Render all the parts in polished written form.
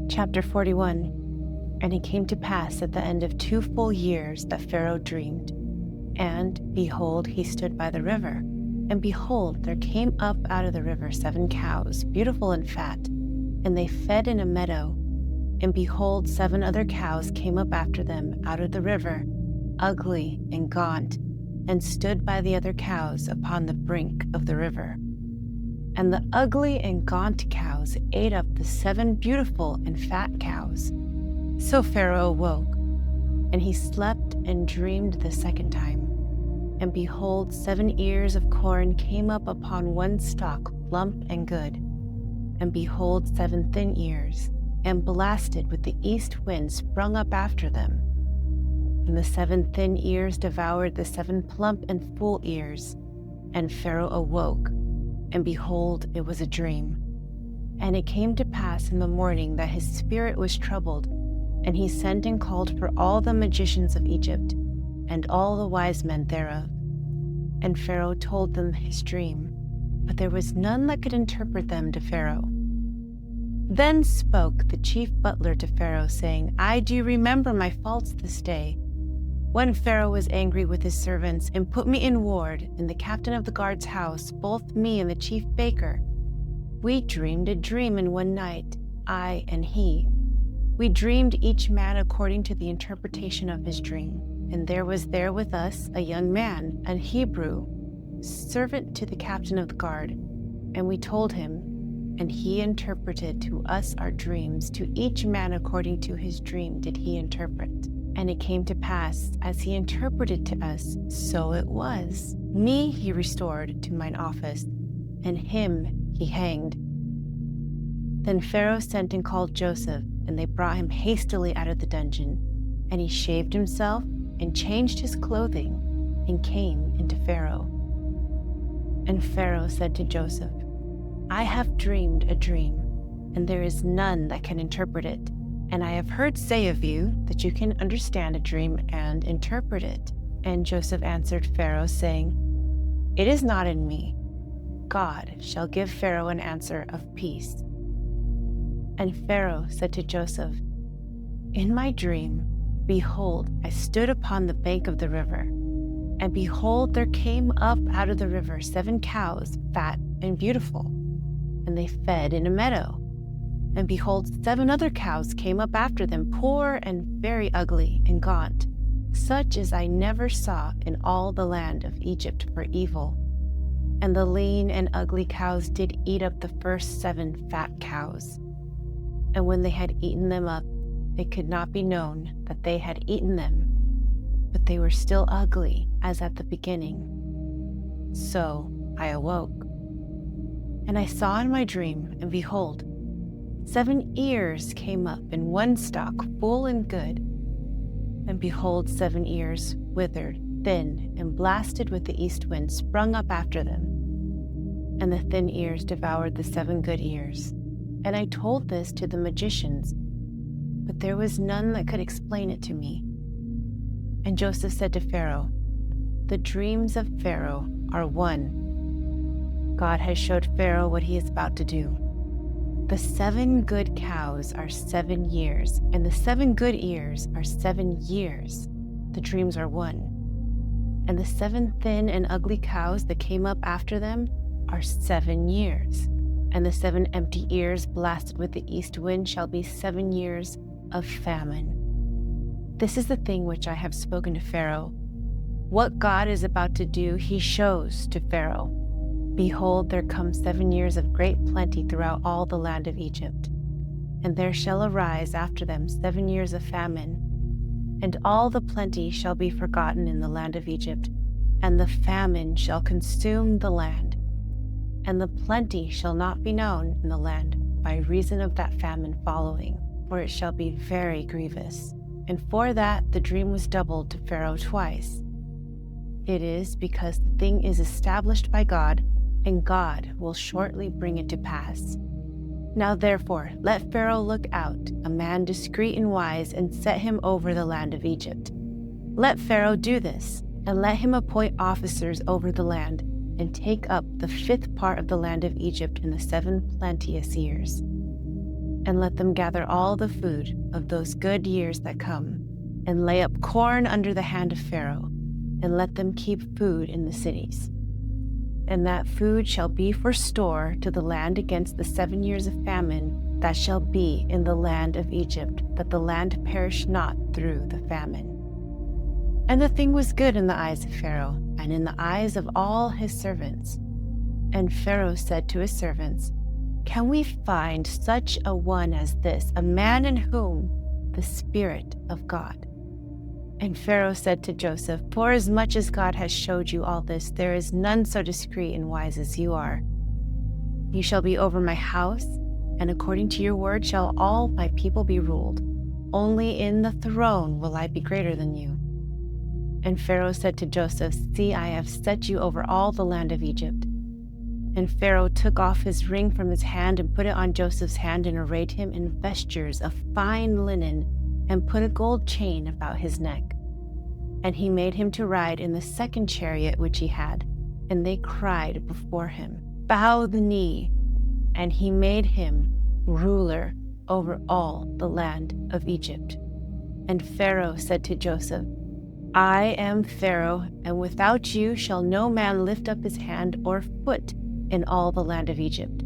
Chapter 41. And it came to pass at the end of 2 full years that Pharaoh dreamed. And, behold, he stood by the river. And behold, there came up out of the river 7 cows, beautiful and fat, and they fed in a meadow. And behold, 7 other cows came up after them out of the river, ugly and gaunt, and stood by the other cows upon the brink of the river. And the ugly and gaunt cows ate up the 7 beautiful and fat cows. So Pharaoh awoke, and he slept and dreamed the second time. And behold, 7 ears of corn came up upon one stalk, plump and good. And behold, 7 thin ears, and blasted with the east wind, sprung up after them. And the 7 thin ears devoured the 7 plump and full ears. And Pharaoh awoke, and behold, it was a dream. And it came to pass in the morning that his spirit was troubled, and he sent and called for all the magicians of Egypt, and all the wise men thereof. And Pharaoh told them his dream, but there was none that could interpret them to Pharaoh. Then spoke the chief butler to Pharaoh, saying, I do remember my faults this day, when Pharaoh was angry with his servants, and put me in ward in the captain of the guard's house, both me and the chief baker. We dreamed a dream in one night, I and he. We dreamed each man according to the interpretation of his dream. And there was there with us a young man, an Hebrew, servant to the captain of the guard. And we told him, and he interpreted to us our dreams. To each man according to his dream did he interpret. And it came to pass, as he interpreted to us, so it was. Me he restored to mine office, and him he hanged. Then Pharaoh sent and called Joseph, and they brought him hastily out of the dungeon. And he shaved himself, and changed his clothing, and came into Pharaoh. And Pharaoh said to Joseph, I have dreamed a dream, and there is none that can interpret it. And I have heard say of you that you can understand a dream and interpret it. And Joseph answered Pharaoh, saying, It is not in me. God shall give Pharaoh an answer of peace. And Pharaoh said to Joseph, In my dream, behold, I stood upon the bank of the river, and behold, there came up out of the river 7 cows, fat and beautiful, and they fed in a meadow. And behold, 7 other cows came up after them, poor and very ugly and gaunt, such as I never saw in all the land of Egypt for evil. And the lean and ugly cows did eat up the first 7 fat cows. And when they had eaten them up, it could not be known that they had eaten them, but they were still ugly as at the beginning. So I awoke, and I saw in my dream, and behold, 7 ears came up in one stalk, full and good. And behold, 7 ears, withered, thin, and blasted with the east wind, sprung up after them. And the thin ears devoured the 7 good ears. And I told this to the magicians, but there was none that could explain it to me. And Joseph said to Pharaoh, The dreams of Pharaoh are one. God has showed Pharaoh what he is about to do. The 7 good cows are 7 years, and the 7 good ears are 7 years. The dreams are one. And the 7 thin and ugly cows that came up after them are 7 years. And the 7 empty ears blasted with the east wind shall be 7 years of famine. This is the thing which I have spoken to Pharaoh. What God is about to do, he shows to Pharaoh. Behold, there come 7 years of great plenty throughout all the land of Egypt. And there shall arise after them 7 years of famine. And all the plenty shall be forgotten in the land of Egypt, and the famine shall consume the land. And the plenty shall not be known in the land by reason of that famine following, for it shall be very grievous. And for that the dream was doubled to Pharaoh twice. It is because the thing is established by God, and God will shortly bring it to pass. Now therefore, let Pharaoh look out, a man discreet and wise, and set him over the land of Egypt. Let Pharaoh do this, and let him appoint officers over the land, and take up the 5th part of the land of Egypt in the 7 plenteous years. and let them gather all the food of those good years that come, and lay up corn under the hand of Pharaoh, and let them keep food in the cities. And that food shall be for store to the land against the 7 years of famine that shall be in the land of Egypt, that the land perish not through the famine. And the thing was good in the eyes of Pharaoh, and in the eyes of all his servants. And Pharaoh said to his servants, Can we find such a one as this, a man in whom the Spirit of God? And Pharaoh said to Joseph, Forasmuch as God has showed you all this, there is none so discreet and wise as you are. You shall be over my house, and according to your word shall all my people be ruled. Only in the throne will I be greater than you. And Pharaoh said to Joseph, See, I have set you over all the land of Egypt. And Pharaoh took off his ring from his hand and put it on Joseph's hand and arrayed him in vestures of fine linen and put a gold chain about his neck. And he made him to ride in the second chariot which he had, and they cried before him, Bow the knee. And he made him ruler over all the land of Egypt. And Pharaoh said to Joseph, I am Pharaoh, and without you shall no man lift up his hand or foot in all the land of Egypt.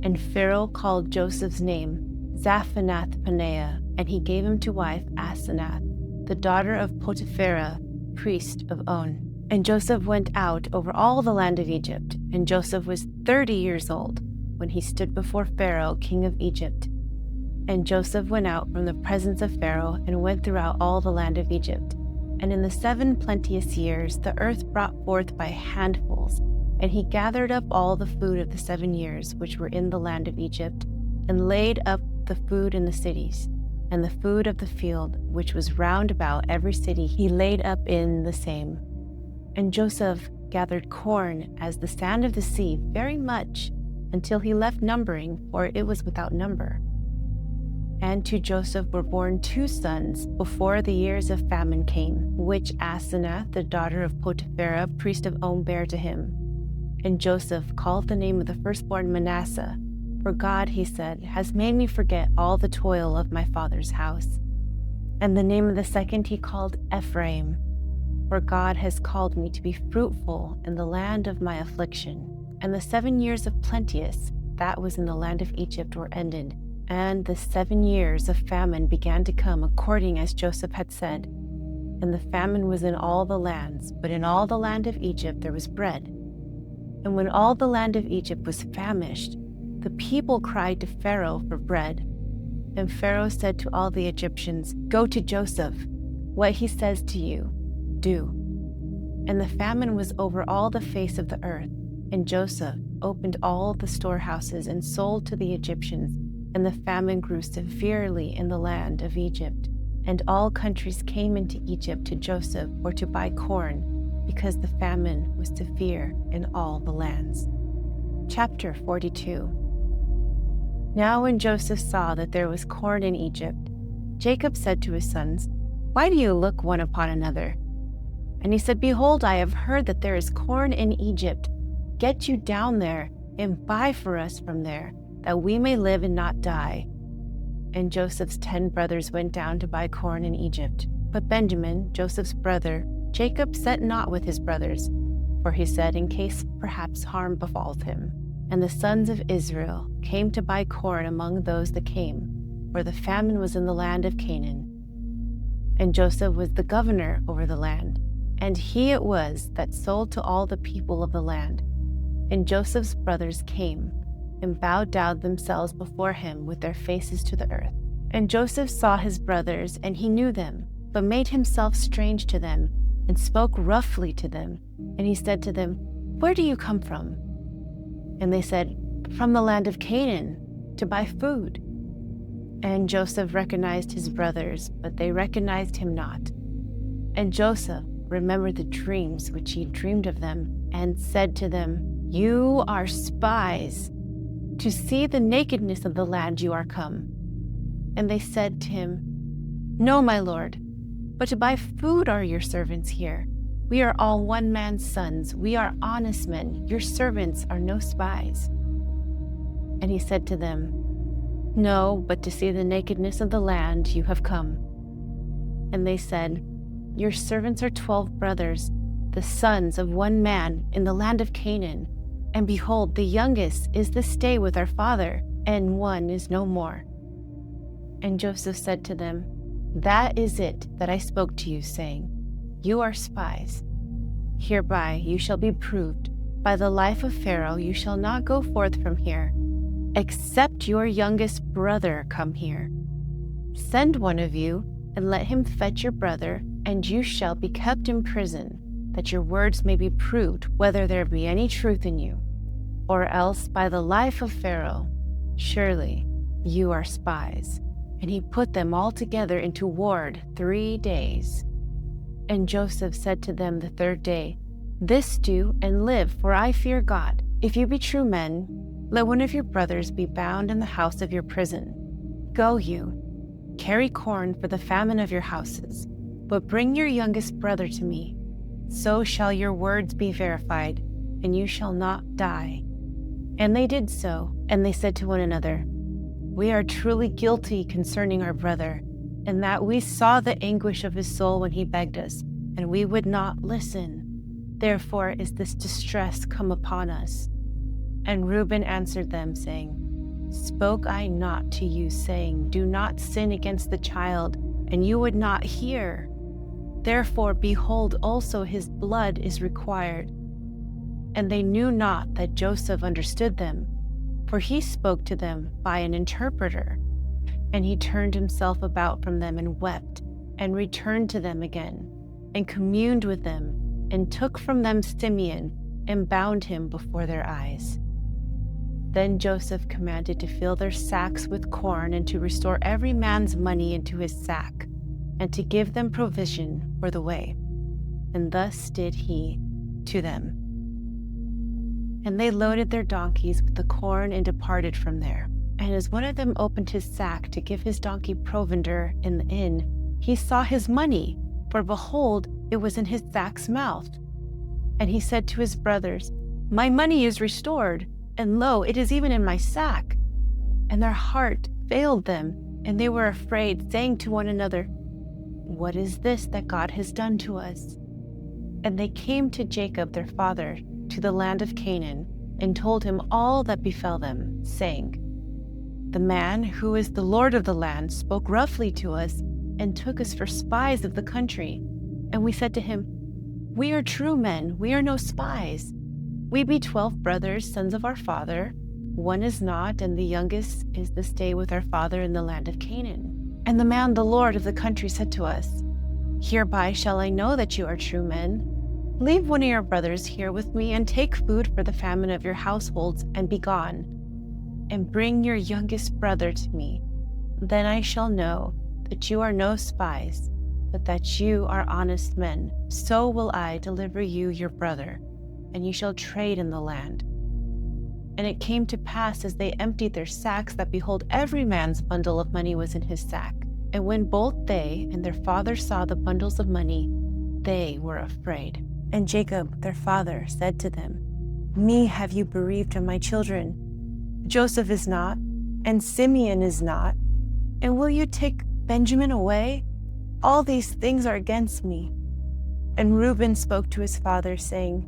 And Pharaoh called Joseph's name Zaphanath-Paneah, and he gave him to wife Asenath, the daughter of Potipharah, priest of On. And Joseph went out over all the land of Egypt, and Joseph was 30 years old when he stood before Pharaoh, king of Egypt. And Joseph went out from the presence of Pharaoh and went throughout all the land of Egypt. And in the 7 plenteous years the earth brought forth by handfuls, and he gathered up all the food of the 7 years which were in the land of Egypt, and laid up the food in the cities, and the food of the field which was round about every city he laid up in the same. And Joseph gathered corn as the sand of the sea very much, until he left numbering, for it was without number. And to Joseph were born 2 sons before the years of famine came, which Asenath, the daughter of Potipharah, priest of On, bare to him. And Joseph called the name of the firstborn Manasseh, for God, he said, has made me forget all the toil of my father's house. And the name of the second he called Ephraim, for God has called me to be fruitful in the land of my affliction. And the 7 years of plenteous, that was in the land of Egypt, were ended. And the 7 years of famine began to come according as Joseph had said. And the famine was in all the lands, but in all the land of Egypt there was bread. And when all the land of Egypt was famished, the people cried to Pharaoh for bread. And Pharaoh said to all the Egyptians, Go to Joseph. What he says to you, do. And the famine was over all the face of the earth. And Joseph opened all the storehouses and sold to the Egyptians. And the famine grew severely in the land of Egypt. And all countries came into Egypt to Joseph or to buy corn, because the famine was severe in all the lands. Chapter 42. Now when Joseph saw that there was corn in Egypt, Jacob said to his sons, Why do you look one upon another? And he said, Behold, I have heard that there is corn in Egypt. Get you down there and buy for us from there, that we may live and not die. And Joseph's 10 brothers went down to buy corn in Egypt. But Benjamin, Joseph's brother, Jacob sat not with his brothers, for he said, In case perhaps harm befalls him. And the sons of Israel came to buy corn among those that came, for the famine was in the land of Canaan. And Joseph was the governor over the land, and he it was that sold to all the people of the land. And Joseph's brothers came, and bowed down themselves before him with their faces to the earth. And Joseph saw his brothers, and he knew them, but made himself strange to them, and spoke roughly to them. And he said to them, Where do you come from? And they said, From the land of Canaan, to buy food. And Joseph recognized his brothers, but they recognized him not. And Joseph remembered the dreams which he dreamed of them, and said to them, You are spies. To see the nakedness of the land you are come. And they said to him, No, my lord, but to buy food are your servants here. We are all one man's sons. We are honest men. Your servants are no spies. And he said to them, No, but to see the nakedness of the land you have come. And they said, Your servants are 12 brothers, the sons of one man in the land of Canaan. And behold, the youngest is this day with our father, and one is no more. And Joseph said to them, That is it that I spoke to you, saying, You are spies. Hereby you shall be proved. By the life of Pharaoh you shall not go forth from here, except your youngest brother come here. Send one of you, and let him fetch your brother, and you shall be kept in prison, that your words may be proved whether there be any truth in you. Or else by the life of Pharaoh, surely you are spies. And he put them all together into ward 3 days. And Joseph said to them the third day, This do, and live, for I fear God. If you be true men, let one of your brothers be bound in the house of your prison. Go you, carry corn for the famine of your houses, but bring your youngest brother to me. So shall your words be verified, and you shall not die. And they did so, and they said to one another, We are truly guilty concerning our brother, in that we saw the anguish of his soul when he begged us, and we would not listen. Therefore is this distress come upon us. And Reuben answered them, saying, Spoke I not to you, saying, Do not sin against the child, and you would not hear? Therefore, behold, also his blood is required. And they knew not that Joseph understood them, for he spoke to them by an interpreter. And he turned himself about from them and wept, and returned to them again, and communed with them, and took from them Simeon, and bound him before their eyes. Then Joseph commanded to fill their sacks with corn, and to restore every man's money into his sack, and to give them provision for the way. And thus did he to them. And they loaded their donkeys with the corn and departed from there. And as one of them opened his sack to give his donkey provender in the inn, he saw his money, for behold, it was in his sack's mouth. And he said to his brothers, My money is restored, and lo, it is even in my sack. And their heart failed them, and they were afraid, saying to one another, What is this that God has done to us? And they came to Jacob their father, to the land of Canaan, and told him all that befell them, saying, The man who is the Lord of the land spoke roughly to us, and took us for spies of the country. And we said to him, We are true men, we are no spies. We be 12 brothers, sons of our father. One is not, and the youngest is this day with our father in the land of Canaan. And the man, the Lord of the country, said to us, Hereby shall I know that you are true men. Leave one of your brothers here with me, and take food for the famine of your households, and be gone. And bring your youngest brother to me. Then I shall know that you are no spies, but that you are honest men. So will I deliver you your brother, and you shall trade in the land. And it came to pass, as they emptied their sacks, that behold, every man's bundle of money was in his sack. And when both they and their father saw the bundles of money, they were afraid. And Jacob their father said to them, Me have you bereaved of my children. Joseph is not, and Simeon is not. And will you take Benjamin away? All these things are against me. And Reuben spoke to his father, saying,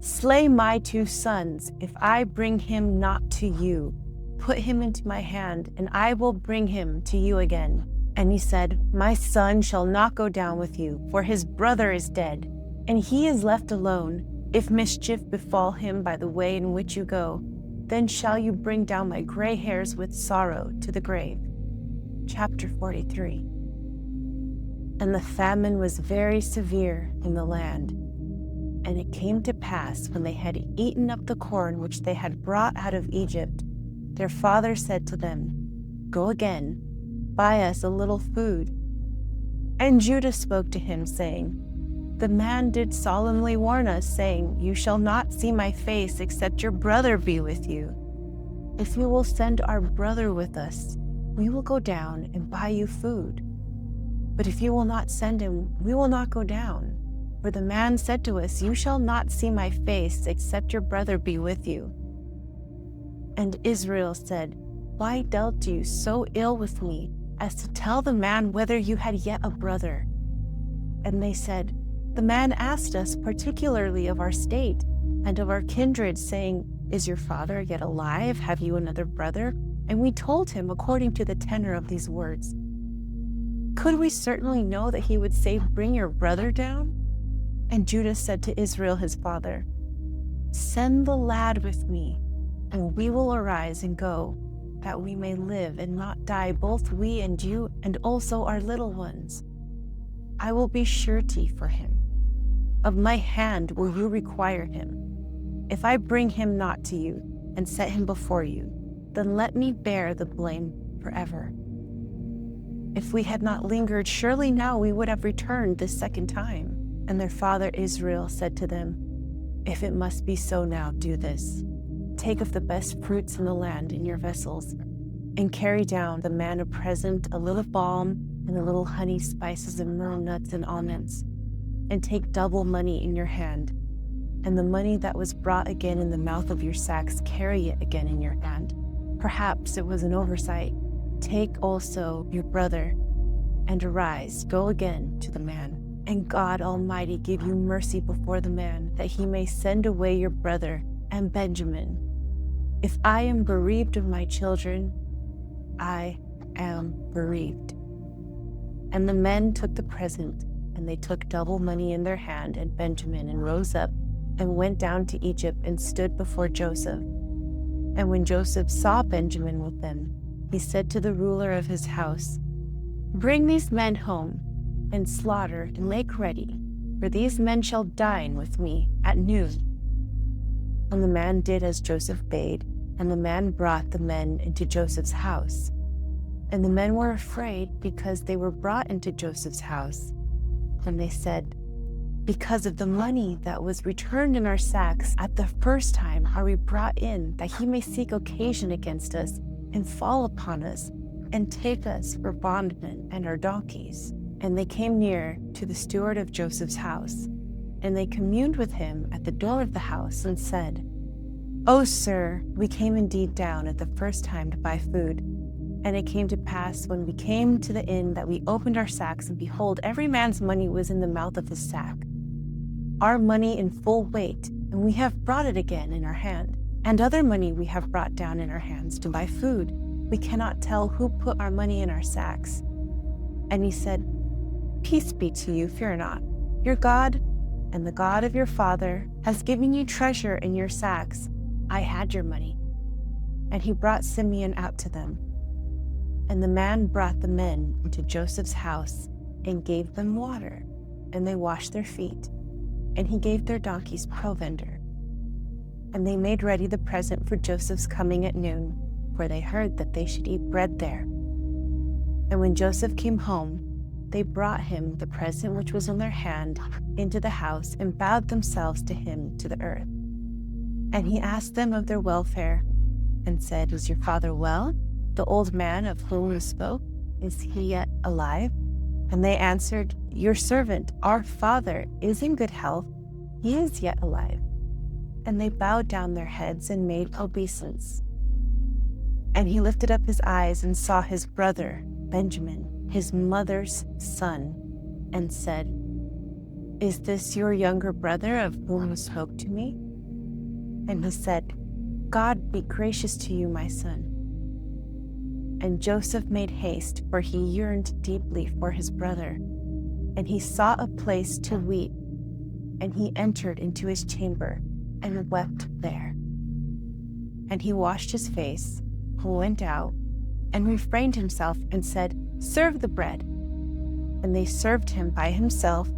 Slay my 2 sons, if I bring him not to you. Put him into my hand, and I will bring him to you again. And he said, My son shall not go down with you, for his brother is dead, and he is left alone. If mischief befall him by the way in which you go, then shall you bring down my gray hairs with sorrow to the grave. Chapter 43. And the famine was very severe in the land. And it came to pass, when they had eaten up the corn which they had brought out of Egypt, their father said to them, Go again, buy us a little food. And Judah spoke to him, saying, The man did solemnly warn us, saying, You shall not see my face, except your brother be with you. If you will send our brother with us, we will go down and buy you food. But if you will not send him, we will not go down. For the man said to us, You shall not see my face, except your brother be with you. And Israel said, why dealt you so ill with me as to tell the man whether you had yet a brother? And they said, The man asked us particularly of our state and of our kindred, saying, Is your father yet alive? Have you another brother? And we told him according to the tenor of these words. Could we certainly know that he would say, Bring your brother down? And Judah said to Israel his father, Send the lad with me, and we will arise and go, that we may live and not die, both we and you, and also our little ones. I will be surety for him. Of my hand will you require him. If I bring him not to you and set him before you, then let me bear the blame forever. If we had not lingered, surely now we would have returned this second time. And their father Israel said to them, If it must be so now, do this. Take of the best fruits in the land in your vessels, and carry down the man a present, a little balm, and a little honey, spices, and myrrh, nuts, and almonds. And take double money in your hand, and the money that was brought again in the mouth of your sacks, carry it again in your hand. Perhaps it was an oversight. Take also your brother, and arise, go again to the man. And God Almighty give you mercy before the man, that he may send away your brother and Benjamin. If I am bereaved of my children, I am bereaved. And the men took the present, and they took double money in their hand and Benjamin, and rose up and went down to Egypt and stood before Joseph. And when Joseph saw Benjamin with them, he said to the ruler of his house, Bring these men home, and slaughter and make ready, for these men shall dine with me at noon. And the man did as Joseph bade, and the man brought the men into Joseph's house. And the men were afraid because they were brought into Joseph's house. And they said, Because of the money that was returned in our sacks at the first time are we brought in, that he may seek occasion against us, and fall upon us, and take us for bondmen and our donkeys. And they came near to the steward of Joseph's house, and they communed with him at the door of the house, and said, O sir, we came indeed down at the first time to buy food. And it came to pass, when we came to the inn, that we opened our sacks, and behold, every man's money was in the mouth of his sack, our money in full weight, and we have brought it again in our hand. And other money we have brought down in our hands to buy food. We cannot tell who put our money in our sacks. And he said, Peace be to you, fear not. Your God and the God of your father has given you treasure in your sacks. I had your money. And he brought Simeon out to them. And the man brought the men into Joseph's house and gave them water, and they washed their feet. And he gave their donkeys provender. And they made ready the present for Joseph's coming at noon, for they heard that they should eat bread there. And when Joseph came home, they brought him the present which was in their hand into the house, and bowed themselves to him to the earth. And he asked them of their welfare, and said, Is your father well? The old man of whom you spoke, is he yet alive? And they answered, Your servant, our father, is in good health. He is yet alive. And they bowed down their heads and made obeisance. And he lifted up his eyes and saw his brother, Benjamin, his mother's son, and said, Is this your younger brother of whom you spoke to me? And he said, God be gracious to you, my son. And Joseph made haste, for he yearned deeply for his brother. And he sought a place to weep, and he entered into his chamber and wept there. And he washed his face, went out, and refrained himself, and said, Serve the bread. And they served him by himself,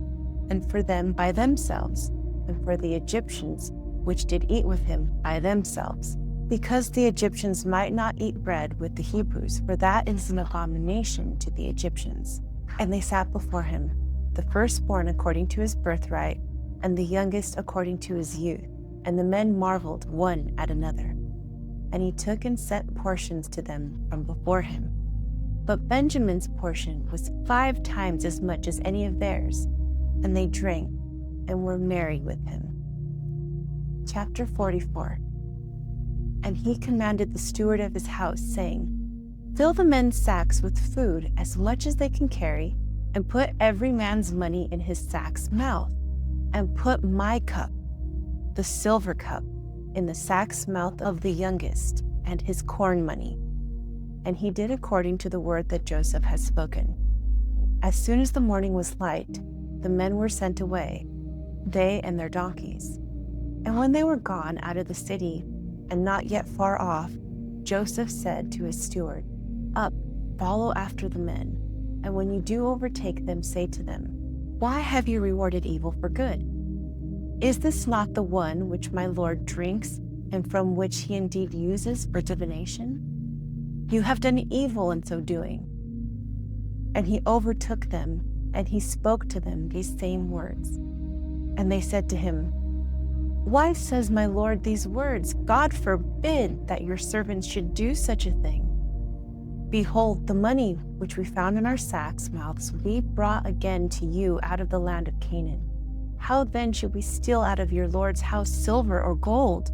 and for them by themselves, and for the Egyptians which did eat with him by themselves, because the Egyptians might not eat bread with the Hebrews, for that is an abomination to the Egyptians. And they sat before him, the firstborn according to his birthright, and the youngest according to his youth. And the men marveled one at another. And he took and set portions to them from before him. But Benjamin's portion was 5 times as much as any of theirs, and they drank and were merry with him. Chapter 44. And he commanded the steward of his house, saying, "Fill the men's sacks with food, as much as they can carry, and put every man's money in his sack's mouth, and put my cup, the silver cup, in the sack's mouth of the youngest, and his corn money." And he did according to the word that Joseph had spoken. As soon as the morning was light, the men were sent away, they and their donkeys. And when they were gone out of the city, and not yet far off, Joseph said to his steward, "Up, follow after the men, and when you do overtake them, say to them, 'Why have you rewarded evil for good? Is this not the one which my Lord drinks, and from which he indeed uses for divination? You have done evil in so doing.' And he overtook them, and he spoke to them these same words. And they said to him, 'Why says my Lord these words? God forbid that your servants should do such a thing. Behold, the money which we found in our sacks' mouths we brought again to you out of the land of Canaan. How then should we steal out of your Lord's house silver or gold?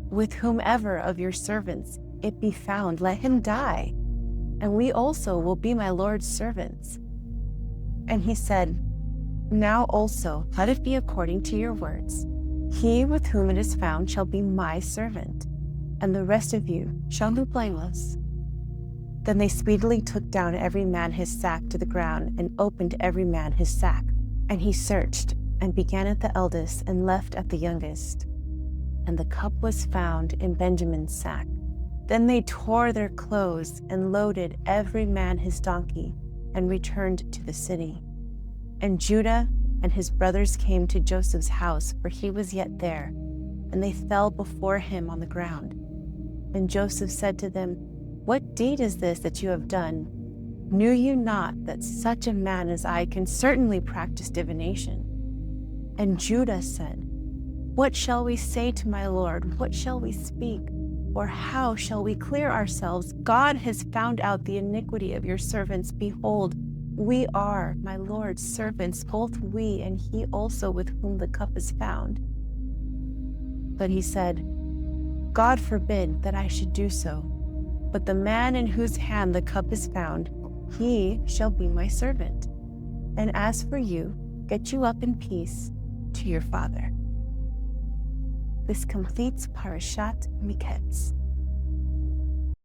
With whomever of your servants it be found, let him die, and we also will be my Lord's servants.' And he said, 'Now also let it be according to your words. He with whom it is found shall be my servant, and the rest of you shall be blameless.' Then they speedily took down every man his sack to the ground, and opened every man his sack. And he searched, and began at the eldest, and left at the youngest. And the cup was found in Benjamin's sack. Then they tore their clothes, and loaded every man his donkey, and returned to the city. And Judah and his brothers came to Joseph's house, for he was yet there, and they fell before him on the ground. And Joseph said to them, 'What deed is this that you have done? Knew you not that such a man as I can certainly practice divination?' And Judah said, 'What shall we say to my Lord? What shall we speak? Or how shall we clear ourselves? God has found out the iniquity of your servants. Behold, we are my Lord's servants, both we and he also with whom the cup is found.' But he said, 'God forbid that I should do so. But the man in whose hand the cup is found, he shall be my servant. And as for you, get you up in peace to your father.'" This completes Parashat Miketz.